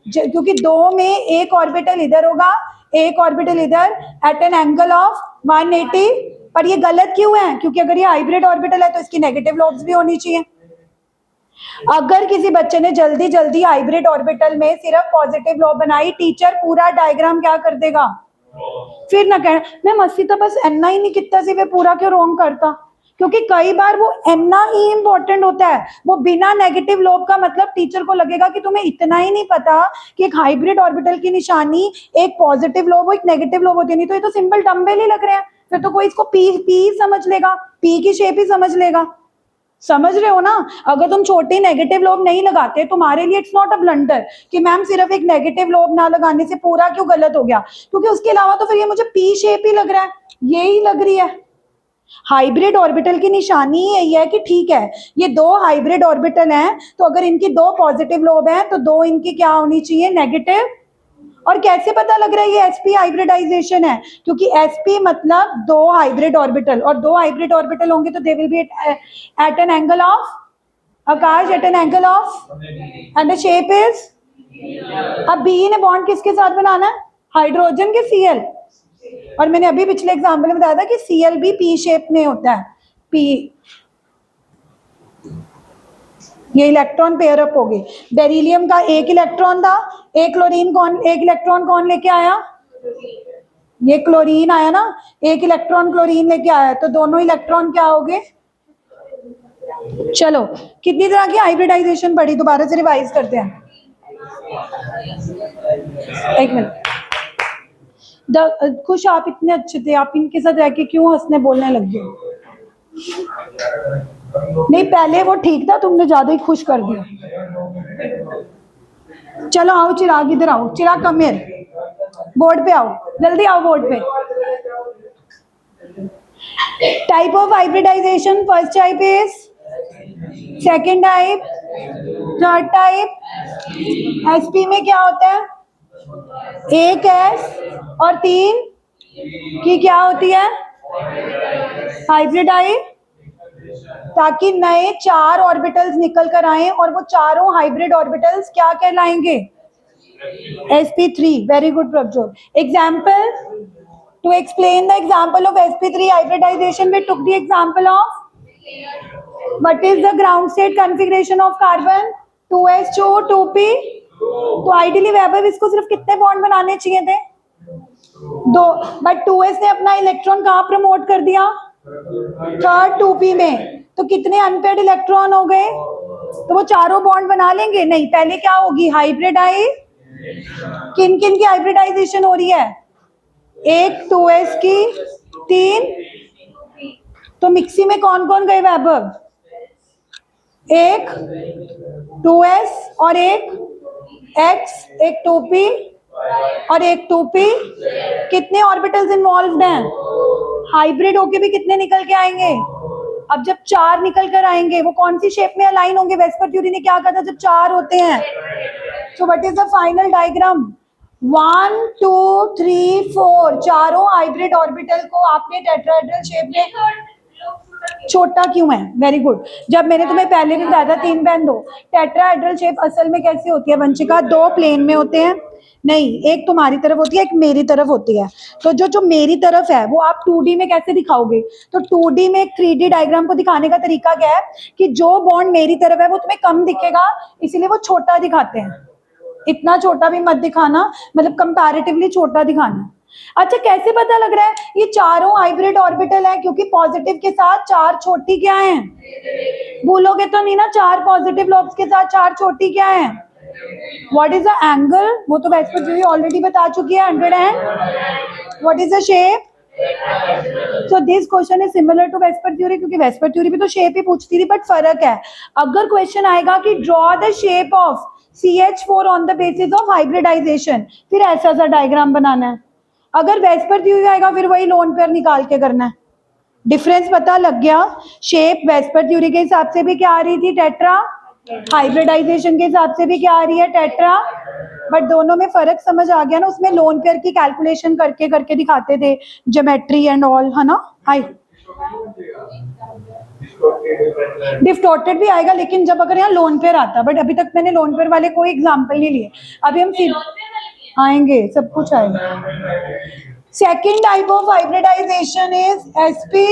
क्योंकि दो में एक ऑर्बिटल इधर होगा, एक ऑर्बिटल इधर, एट एन एंगल ऑफ 180। पर ये गलत क्यों है? क्योंकि अगर ये हाइब्रिड ऑर्बिटल है तो इसकी नेगेटिव लोब्स भी होनी चाहिए। अगर किसी बच्चे ने जल्दी जल्दी हाइब्रिड ऑर्बिटल में सिर्फ पॉजिटिव लॉब बनाई, टीचर पूरा डायग्राम क्या कर देगा? फिर ना कहना मैम अस्सी तो बस एना ही नहीं कितना सी वे पूरा क्यों रॉन्ग करता, क्योंकि कई बार वो एना ही इंपॉर्टेंट होता है। वो बिना नेगेटिव लोब का मतलब टीचर को लगेगा कि तुम्हें इतना ही नहीं पता कि एक हाइब्रिड ऑर्बिटल की निशानी एक पॉजिटिव लोब और एक नेगेटिव लोब होती है। नहीं तो ये तो सिंपल डम्बेल ही लग रहे हैं, फिर तो कोई इसको पी पी समझ लेगा, पी की शेप ही समझ लेगा। समझ रहे हो ना? अगर तुम छोटी नेगेटिव लोब नहीं लगाते, तुम्हारे लिए इट्स नॉट अ ब्लंडर कि मैम सिर्फ एक नेगेटिव लोब ना लगाने से पूरा क्यों गलत हो गया, क्योंकि उसके अलावा तो फिर ये मुझे पी शेप ही लग रहा है, यही लग रही है। हाइब्रिड ऑर्बिटल की निशानी यही है कि ठीक है ये दो हाइब्रिड ऑर्बिटल हैं, तो अगर इनकी दो पॉजिटिव लोब हैं तो दो इनकी क्या होनी चाहिए? नेगेटिव। और कैसे पता लग रहा है ये sp हाइब्रिडाइजेशन है? क्योंकि sp मतलब दो हाइब्रिड ऑर्बिटल, और दो हाइब्रिड ऑर्बिटल होंगे तो they will be at an angle of, Akash, at an angle of, and the shape is. अब बी ने बॉन्ड किसके साथ बनाना है? हाइड्रोजन के Cl। और मैंने अभी पिछले एग्जाम्पल में बताया था कि Cl भी पी शेप में होता है, पी। ये इलेक्ट्रॉन पेयर अप हो गए। बेरिलियम का एक इलेक्ट्रॉन था, एक इलेक्ट्रॉन कौन लेके आया? ये क्लोरीन आया ना, एक इलेक्ट्रॉन क्लोरीन लेके आया, तो दोनों इलेक्ट्रॉन क्या हो गए? चलो कितनी तरह की हाइब्रिडाइजेशन पढ़ी, दोबारा से रिवाइज करते हैं। एक मिनट, खुश आप इतने अच्छे थे, आप इनके साथ रह के क्यों हंसने बोलने लग गए? नहीं पहले वो ठीक था, तुमने ज्यादा ही खुश कर दिया। चलो आओ चिराग, इधर आओ, चिराग कम हियर, बोर्ड पे आओ, जल्दी आओ बोर्ड पे। Type of hybridization, first type is, second type, third type. SP में क्या होता है? एक एस और तीन की क्या होती है? हाइब्रिडाइज, ताकि नए चार ऑर्बिटल्स निकल कर आए और वो चारों हाइब्रिड ऑर्बिटल्स क्या कहलाएंगे? sp3। Very good Prabhjot. Example, to explain the example of sp3 hybridization we took the example of what is the ground state configuration of carbon? 2s2 2p। तो आइडियली वैभव इसको सिर्फ कितने बॉन्ड बनाने चाहिए थे? दो, बट 2s ने अपना इलेक्ट्रॉन कहाँ प्रमोट कर दिया? थर्ड 2p में, तो कितने अनपेड इलेक्ट्रॉन हो गए? तो वो चारों बॉन्ड बना लेंगे? नहीं, पहले क्या होगी? हाइब्रिडाइज। किन किन की हाइब्रिडाइजेशन हो रही है? एक 2s की, तीन, तो मिक्सी में कौन कौन गए वैभव? एक 2s और एक x, एक 2p और एक 2p। कितने ऑर्बिटल्स इन्वॉल्व्ड हैं? हाइब्रिड होके भी कितने निकल के आएंगे? अब जब चार निकल कर आएंगे वो कौन सी शेप में अलाइन होंगे? वेस्पर-ट्यूरी ने क्या कहा था जब चार होते हैं? So what is the final diagram? 1 2 3 4, चारों हाइब्रिड ऑर्बिटल को आपने टेट्राहेड्रल शेप में। छोटा क्यों है? Very good. जब मैंने तुम्हें पहले भी बताया था 3 पेन 2, टेट्राहेड्रल शेप असल में कैसी होती है वंशिका? दो प्लेन में होते हैं, नहीं एक तुम्हारी तरफ होती है, एक मेरी तरफ होती है। तो जो मेरी तरफ है वो आप 2D में कैसे दिखाओगे? तो 2D में एक 3D डायग्राम को दिखाने का तरीका क्या है कि जो बॉन्ड मेरी तरफ है वो तुम्हें कम दिखेगा, इसीलिए वो छोटा दिखाते हैं। इतना छोटा भी मत दिखाना, मतलब कंपैरेटिवली छोटा दिखाना। अच्छा कैसे पता लग रहा है ये चारों हाइब्रिड ऑर्बिटल है? क्योंकि पॉजिटिव के साथ चार छोटी क्या है? भूलोगे तो नहीं ना, चार पॉजिटिव लोब्स के साथ चार छोटी क्या है? What is the angle? वो तो वेस्पर-ट्यूरी ऑलरेडी बता चुकी है, 100 and what is the shape? So this question is similar to VSEPR theory, क्योंकि वेस्पर-ट्यूरी भी तो शेप ही पूछती थी, बट फर्क है। अगर क्वेश्चन आएगा कि draw the shape of CH4 on the basis of hybridization, फिर ऐसा सा डायग्राम बनाना है। अगर वेस्पर-ट्यूरी आएगा फिर वही लोन पेयर निकाल के करना है। डिफरेंस पता लग गया? शेप वेस्पर-ट्यूरी के हिसाब से भी क्या आ रही थी? टेट्रा। हाइब्रिडाइजेशन के हिसाब से भी क्या आ रही है? टेट्रा। बट दोनों में फर्क समझ आ गया ना? उसमें लोन पेयर की कैलकुलेशन करके करके दिखाते थे, ज्योमेट्री एंड ऑल, है ना? हाई डिस्टॉर्टेड भी आएगा, लेकिन जब अगर यहाँ लोन पेयर आता है, बट अभी तक मैंने लोन पेयर वाले कोई एग्जाम्पल नहीं लिए। अभी हम आएंगे, सब कुछ आएगा। Second type of hybridization is SP.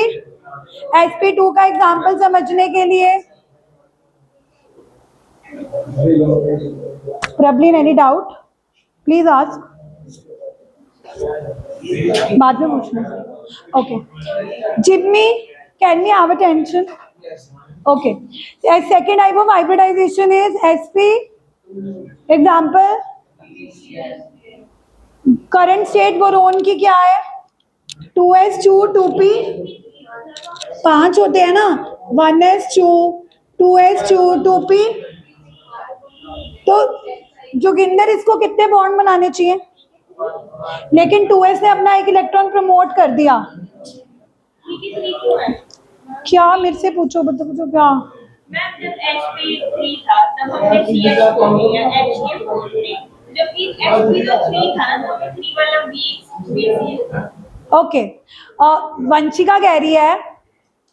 sp2 का एग्जाम्पल समझने के लिए, Prabhleen any doubt please ask, बाद में पूछना। Okay, Jimmy can we have attention? Okay, second type of hybridization is SP. Example, current state boron की क्या है? 2s2 2p, 5 होते हैं ना, 1s2 2s2 2p। तो जोगिंदर, इसको कितने बॉन्ड बनाने चाहिए? लेकिन 2s ने अपना एक इलेक्ट्रॉन प्रमोट कर दिया। क्या मेरे से पूछो, पूछो क्या? मैम जब sp3 था तब हमने CH4 लिया, HK4 थे, जबकि sp3 था ना, तो 3 वाला B। ओके, वंशिका कह रही है,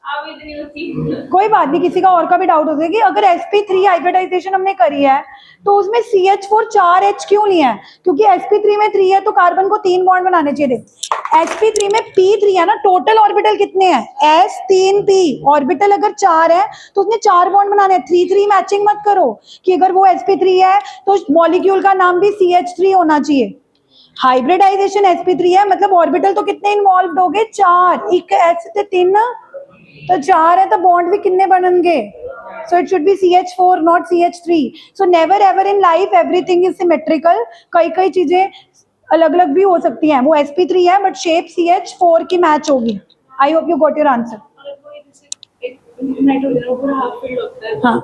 अब इतनी ऊंची कोई बात नहीं, किसी का और का भी डाउट हो जाए कि अगर sp3 हाइब्रिडाइजेशन हमने करी है तो उसमें CH4 4H क्यों नहीं है? क्योंकि sp3 में 3 है तो कार्बन को 3 बॉन्ड बनाने चाहिए थे। sp3 में p3 है ना, टोटल ऑर्बिटल कितने हैं? s3p। ऑर्बिटल अगर 4 है तो उसने 4 बॉन्ड बनाने हैं। 3 मैचिंग मत करो कि अगर वो sp3 है तो मॉलिक्यूल का नाम भी CH3 होना चाहिए। हाइब्रिडाइजेशन sp3 है, मतलब ऑर्बिटल तो कितने इन्वॉल्व हो गए? 4। एक s से 3 ना, तो 4 है तो बॉन्ड भी कितने बनेंगे? So it should be CH4 not CH3. So never ever in life everything is symmetrical. कई चीजें अलग अलग भी हो सकती हैं। वो sp3 है बट शेप CH4 की मैच होगी। I hope you got your answer. हाँ,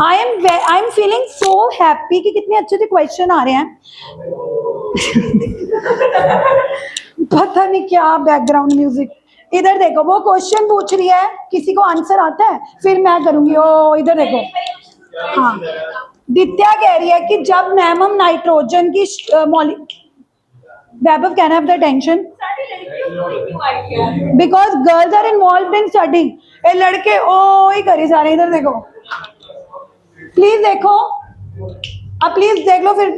I am feeling so happy कि कितने अच्छे से क्वेश्चन आ रहे हैं। पता नहीं क्या बैकग्राउंड म्यूजिक। इधर देखो, वो क्वेश्चन पूछ रही है, किसी को आंसर आता है? फिर मैं करूंगी। ओ इधर देखो, हाँ, दित्या कह रही है कि जब मैम हम नाइट्रोजन की Vaibhav can have the tension because girls are involve in study. ए लड़के ओ ही करी सारे। इधर देखो, प्लीज देखो, अब प्लीज देख लो। फिर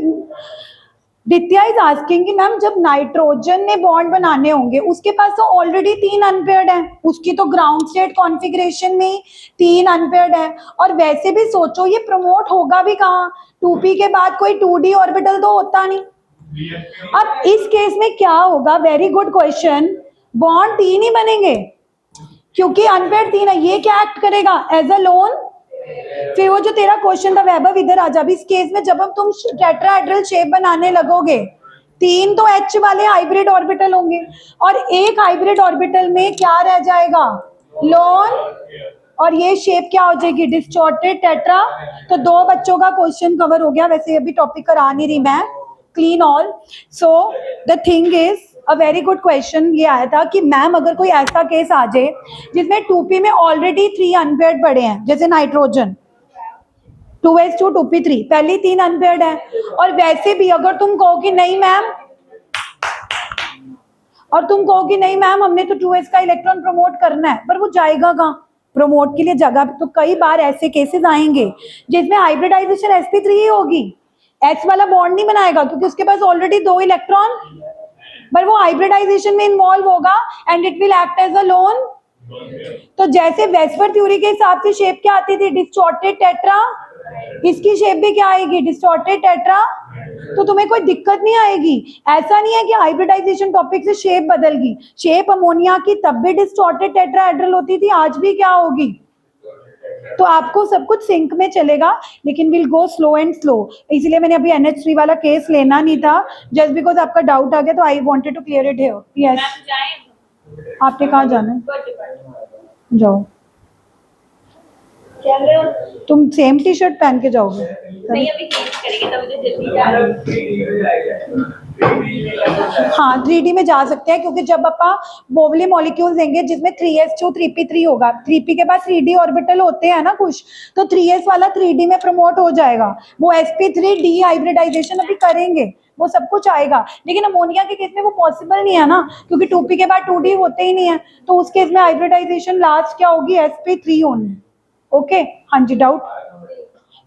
दित्या इज आस्किंग कि मैम जब नाइट्रोजन ने बॉन्ड बनाने होंगे, उसके पास तो ऑलरेडी 3 अनपेयर्ड है, उसकी तो ग्राउंड स्टेट कॉन्फ़िगरेशन में 3 अनपेयर्ड है। और वैसे भी सोचो ये प्रमोट होगा भी कहाँ? 2p के बाद कोई 2d ऑर्बिटल तो होता नहीं। अब इस केस में क्या होगा? Very good question. बॉन्ड 3 ही बनेंगे क्योंकि अनपेयर्ड 3 है। ये क्या एक्ट करेगा? As a lone. फिर वो जो तेरा क्वेश्चन था वैभव, इधर आ जा। अभी इस केस में जब हम तुम टेट्राहेड्रल शेप बनाने लगोगे, 3 तो H वाले हाइब्रिड ऑर्बिटल होंगे और एक हाइब्रिड ऑर्बिटल में क्या रह जाएगा? लोन। और ये शेप क्या हो जाएगी? Distorted tetra. तो 2 बच्चों का क्वेश्चन कवर हो गया। वैसे अभी टॉपिक करा नहीं रही मैं, clean all. So the thing is a very good question. ये आया था कि मैम अगर कोई ऐसा केस आ जाए जिसमें 2p में ऑलरेडी 3 अनपेयर्ड पड़े हैं, जैसे नाइट्रोजन 2s2 2p3, पहली 3 अनपेयर्ड है, और वैसे भी अगर तुम कहो कि नहीं मैम, हमने तो 2s का इलेक्ट्रॉन प्रमोट करना है, पर वो जाएगा कहाँ प्रमोट के लिए? जगह तो कई बार ऐसे केसेस आएंगे जिसमें हाइब्रिडाइजेशन sp3 ही होगी, s वाला बॉन्ड नहीं बनाएगा क्योंकि उसके पास ऑलरेडी 2 इलेक्ट्रॉन, पर वो हाइब्रिडाइजेशन में इन्वॉल्व होगा and it will act as a lone. तो जैसे वेस्पर थ्योरी के हिसाब से शेप क्या आती थी? Distorted tetra. इसकी शेप भी क्या आएगी? Distorted tetra. तो तुम्हें कोई दिक्कत नहीं आएगी। ऐसा नहीं है कि हाइब्रिडाइजेशन टॉपिक से शेप बदल गई। शेप अमोनिया की तब भी डिस्टॉर्टेड टेट्राहेड्रल होती थी, आज भी क्या होगी? तो आपको सब कुछ सिंक में चलेगा, लेकिन will go slow and slow. इसलिए मैंने अभी NH3 वाला केस लेना नहीं था, जस्ट बिकॉज आपका डाउट आ गया, तो I wanted to clear it here. Yes, आपने कहाँ जाना है? जाओ, तुम सेम टी शर्ट पहन के जाओगे? नहीं, अभी चेंज करेंगे तब मुझे जल्दी जाना है। हाँ, 3D में जा सकते हैं क्योंकि जब अपन बोवली मॉलिक्यूल्स देंगे जिसमें 3s2 3p3 होगा, 3p के पास 3d ऑर्बिटल होते हैं ना कुछ, तो 3s वाला 3d में प्रमोट हो जाएगा। वो sp3 डी हाइब्रिडाइजेशन अभी करेंगे, वो सब कुछ आएगा, लेकिन अमोनिया के केस में वो पॉसिबल नहीं है ना, क्योंकि 2p के बाद 2d होते ही नहीं है, तो उस केस में हाइब्रिडाइजेशन लास्ट क्या होगी, sp3 ओनली। ओके, हाँ जी, डाउट?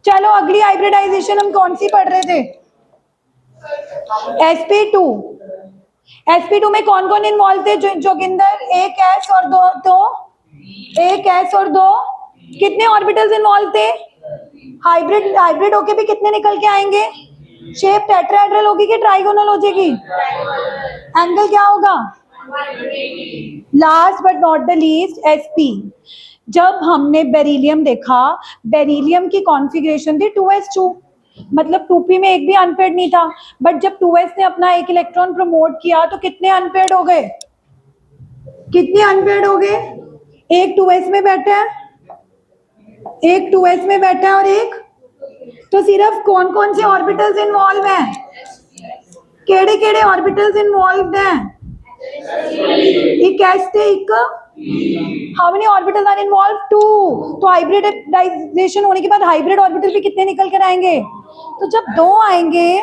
चलो अगली हाइब्रिडाइजेशन हम कौन सी पढ़ रहे थे, sp2। sp2 में कौन कौन इन्वॉल्व थे जोगिंदर? एक s और दो एक s और दो, कितने ऑर्बिटल्स इन्वॉल्व थे? हाइब्रिड होके भी कितने निकल के आएंगे? शेप टेट्राहेड्रल होगी कि ट्राइगोनल हो जाएगी? एंगल क्या होगा? Last but not the least, sp। जब हमने बेरिलियम देखा, बेरिलियम की कॉन्फ़िगरेशन थी 2s2, मतलब 2p में एक भी अनपेयर्ड नहीं था, बट जब 2s ने अपना एक इलेक्ट्रॉन प्रमोट किया तो कितने अनपेयर्ड हो गए? कितने अनपेयर्ड हो गए? एक 2s में बैठा है, एक 2s में बैठा है और एक, तो सिर्फ कौन कौन से ऑर्बिटल्स इन्वॉल्व हैं? केड़े केड़े ऑर्बिटल्स इन्वॉल्व हैं? एक s थे, एक how many orbitals are involve? 2। तो हाइब्रिडाइजेशन होने के बाद हाइब्रिड ऑर्बिटल भी कितने निकल कर आएंगे? तो जब दो आएंगे,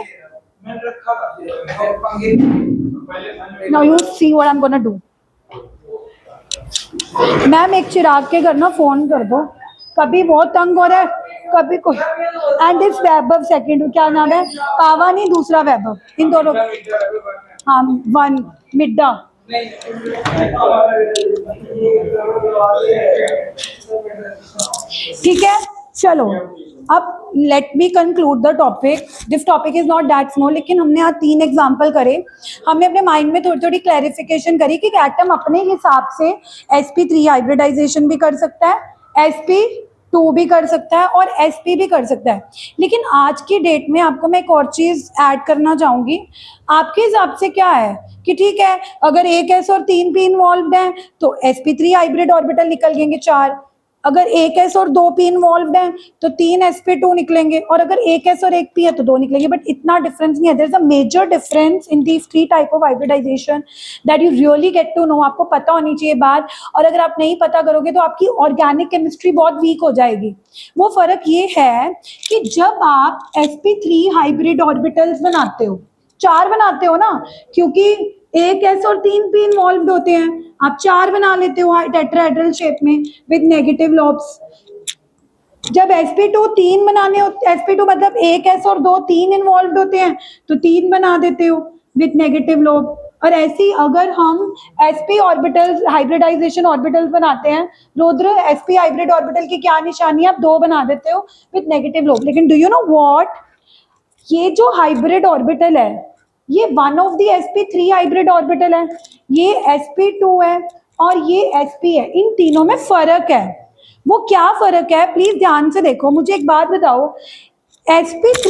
now you see what I am gonna do. Ma'am एक चिराग के घर ना फोन कर दो, कभी बहुत तंग हो रहा है, कभी कोई। एंड इस वैभव सेकंड, क्या नाम है? कावा नहीं, दूसरा वैभव, इन दोनों। हाँ, वन मिड्डा। ठीक है, चलो अब let me conclude the topic. This topic is not that small, लेकिन हमने आज 3 एग्जाम्पल करे, हमने अपने माइंड में थोड़ी थोड़ी क्लैरिफिकेशन करी कि एटम अपने हिसाब से sp3 हाइब्रिडाइजेशन भी कर सकता है, sp2 भी कर सकता है और sp भी कर सकता है। लेकिन आज की डेट में आपको मैं एक और चीज ऐड करना चाहूंगी, आपके हिसाब से क्या है कि ठीक है, अगर एक s और 3p इन्वॉल्व है तो sp3 हाइब्रिड ऑर्बिटल निकल गएंगे 4, अगर एक s और 2p इन्वॉल्व हैं तो 3 sp2 निकलेंगे, और अगर एक s और एक p है तो 2 निकलेंगे। बट इतना डिफरेंस नहीं है, there is a major difference in these 3 type of hybridization that you really get to know. आपको पता होनी चाहिए बात, और अगर आप नहीं पता करोगे तो आपकी ऑर्गेनिक केमिस्ट्री बहुत वीक हो जाएगी। वो फर्क ये है कि जब आप sp3 हाइब्रिड ऑर्बिटल्स बनाते हो, 4 बनाते हो ना, क्योंकि एक s और 3p इन्वॉल्व होते हैं, आप 4 बना लेते हो टेट्राहेड्रल शेप में विद नेगेटिव लॉब्स। जब sp2 3 बनाने होते, sp2 मतलब एक s और 2 3 इन्वॉल्व होते हैं तो 3 बना देते हो विद नेगेटिव लॉब। और ऐसे ही अगर हम sp ऑर्बिटल्स हाइब्रिडाइजेशन ऑर्बिटल्स बनाते हैं, रुद्र sp हाइब्रिड ऑर्बिटल की क्या निशानी है? आप 2 बना देते हो विद नेगेटिव लॉब। लेकिन डू यू नो व्हाट, ये जो हाइब्रिड ऑर्बिटल है ये one of the sp3 hybrid orbital है, ये sp2 है और ये sp है। इन तीनों में फर्क है। वो क्या फर्क है, प्लीज ध्यान से देखो। मुझे एक बात बताओ, sp3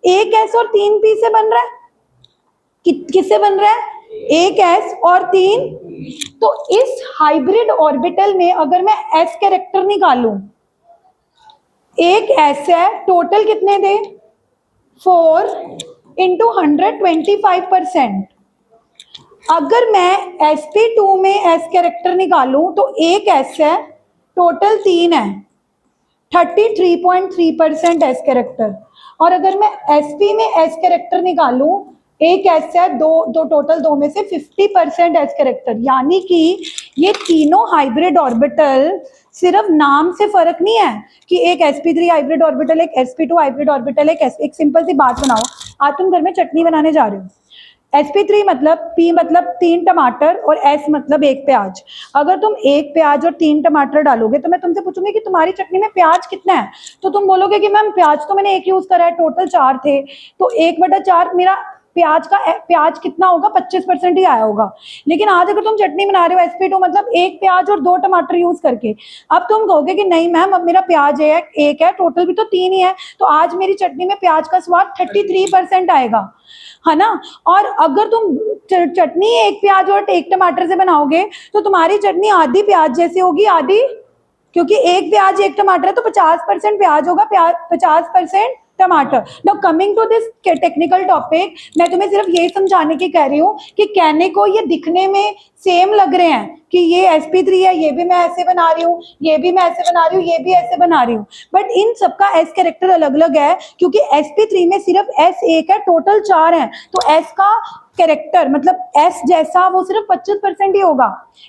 एक s और 3p से बन रहा है, किससे बन रहा है? एक s और 3। तो इस हाइब्रिड ऑर्बिटल में अगर मैं s कैरेक्टर निकालूं, एक s है, टोटल कितने थे? 4 इंटू 125%। अगर मैं sp2 में s कैरेक्टर निकालूं तो एक s है, टोटल 3 है, 33.3% s कैरेक्टर। और अगर मैं sp में s कैरेक्टर निकालूं, एक s है, दो टोटल 2 में से 50% s कैरेक्टर। यानी कि ये तीनों हाइब्रिड ऑर्बिटल सिर्फ नाम से फर्क नहीं है कि एक sp3 हाइब्रिड ऑर्बिटल, एक sp2 हाइब्रिड ऑर्बिटल, एक सिंपल सी बात बनाओ, आज तुम घर में चटनी बनाने जा रहे हो, sp3 मतलब p मतलब 3 टमाटर और s मतलब 1 प्याज। अगर तुम 1 प्याज और 3 टमाटर डालोगे तो मैं तुमसे पूछूंगी कि तुम्हारी चटनी में प्याज कितना है, तो तुम बोलोगे कि मैम प्याज तो मैंने 1 यूज करा है, टोटल 4 थे, तो 1/4 मेरा प्याज कितना होगा? 25% ही आया होगा। लेकिन आज अगर तुम चटनी बना रहे हो sp2 मतलब 1 प्याज और 2 टमाटर यूज करके, अब तुम कहोगे कि नहीं मैम अब मेरा प्याज है 1 है, टोटल भी तो 3 ही है, तो आज मेरी चटनी में प्याज का स्वाद 33% आएगा, है ना। और अगर तुम चटनी 1 प्याज और 1 टमाटर से बनाओगे तो तुम्हारी चटनी आधी प्याज जैसी होगी, आधी, क्योंकि 1 प्याज 1 टमाटर है तो 50% प्याज होगा, 50% टमाटर। Now coming to this technical topic, मैं तुम्हें सिर्फ ये समझाने की कह रही हूँ कि कहने को ये दिखने में सेम लग रहे हैं कि ये sp3 है, ये भी मैं ऐसे बना रही हूँ, ये भी मैं ऐसे बना रही हूँ, ये भी ऐसे बना रही हूँ, बट इन सबका s कैरेक्टर अलग अलग है क्योंकि sp3 में सिर्फ s एक है, टोटल 4 है, तो s का कैरेक्टर मतलब s जैसा वो सिर्फ 25% ही होगा।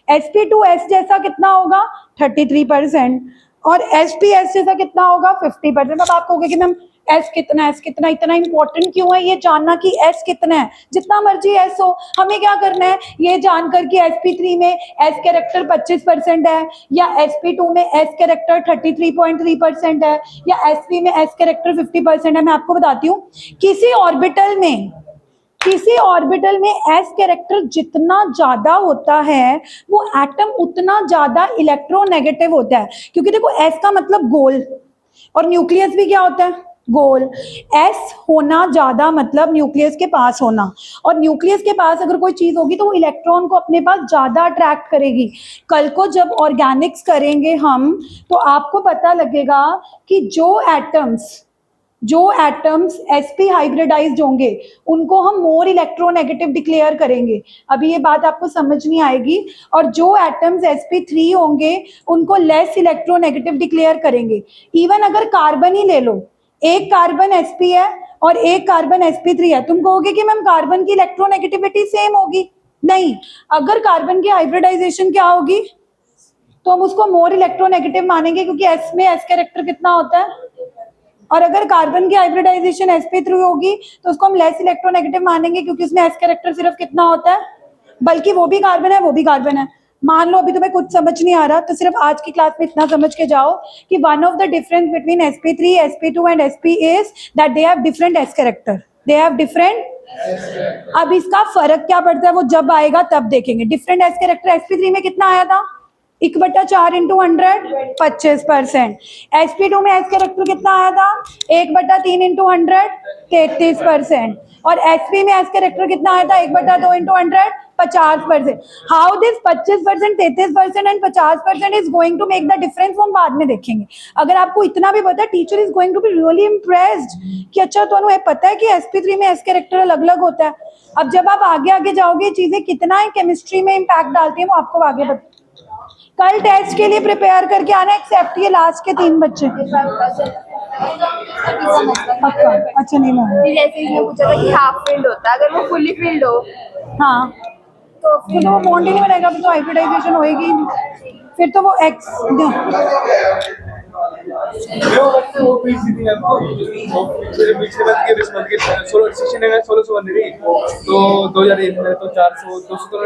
sp2 s जैसा कितना होगा 33%, और sps जैसा कितना होगा 50%। अब आप कहोगे कि मैम s कितना है, s कितना, इतना इंपॉर्टेंट क्यों है ये जानना कि s कितना है? जितना मर्जी s हो, हमें क्या करना है ये जानकर कि sp3 में s कैरेक्टर 25% है या sp2 में s कैरेक्टर 33.3% है या sp में s कैरेक्टर 50% है। मैं आपको बताती हूँ, किसी ऑर्बिटल में s कैरेक्टर जितना ज्यादा होता है वो एटम उतना ज्यादा इलेक्ट्रोनेगेटिव होता है, क्योंकि देखो s का मतलब गोल और न्यूक्लियस भी क्या होता है, गोल। s होना ज्यादा मतलब न्यूक्लियस के पास होना, और न्यूक्लियस के पास अगर कोई चीज होगी तो वो इलेक्ट्रॉन को अपने पास ज्यादा अट्रैक्ट करेगी। कल को जब ऑर्गेनिक्स करेंगे हम तो आपको पता लगेगा कि जो एटम्स sp हाइब्रिडाइज्ड होंगे उनको हम मोर इलेक्ट्रोनेगेटिव डिक्लेयर करेंगे। अभी ये बात आपको समझ नहीं आएगी। और जो एटम्स sp3 होंगे उनको लेस इलेक्ट्रोनेगेटिव डिक्लेयर करेंगे। इवन अगर कार्बन ही ले लो, एक कार्बन sp है और एक कार्बन sp3 है, तुम कहोगे कि मैम कार्बन की इलेक्ट्रोनेगेटिविटी सेम होगी, नहीं। अगर कार्बन की हाइब्रिडाइजेशन क्या होगी तो हम उसको मोर इलेक्ट्रोनेगेटिव मानेंगे क्योंकि s में s कैरेक्टर कितना होता है, और अगर कार्बन की हाइब्रिडाइजेशन sp3 होगी तो उसको हम लेस इलेक्ट्रोनेगेटिव मानेंगे क्योंकि उसमें s कैरेक्टर सिर्फ कितना होता है, बल्कि वो भी कार्बन है वो भी कार्बन है। मान लो अभी तुम्हें कुछ समझ नहीं आ रहा तो सिर्फ आज की क्लास में इतना समझ के जाओ कि one of the difference between sp3, sp2 and sp is that they have different s character, they have different. अब इसका फर्क क्या पड़ता है वो जब आएगा तब देखेंगे। डिफरेंट s कैरेक्टर sp3 में कितना आया था 1/4 इंटू 100 25%। sp2 में s कैरेक्टर कितना आया था 1/3 इंटू 100 33%, और sp में s कैरेक्टर कितना आया था 1/2 into 100 50%। How this 25%, 33% and 50% is going to make the difference वो हम बाद में देखेंगे। अगर आपको इतना भी पता है teacher is going to be really impressed कि अच्छा तो पता है कि sp3 में s कैरेक्टर अलग अलग होता है। अब जब आप आगे आगे जाओगे चीजें कितना केमिस्ट्री में इम्पैक्ट डालती है वो आपको आगे बता। कल टेस्ट के लिए प्रिपेयर करके आना, एक्सेप्ट ये लास्ट के 3 बच्चे। पक्का? अच्छा नहीं मैम, जैसे इसने पूछा था कि हाफ फिल्ड होता है, अगर वो फुली फिल्ड हो हाँ तो फिर तो वो बॉन्ड ही नहीं बनेगा, फिर तो हाइब्रिडाइजेशन होएगी ही नहीं, फिर तो वो एक्स वो पीसी थी आपको पिछले बार के रिस्क के 16 सेक्शन है 1600 बन रही तो 2001 में तो 400 200 तो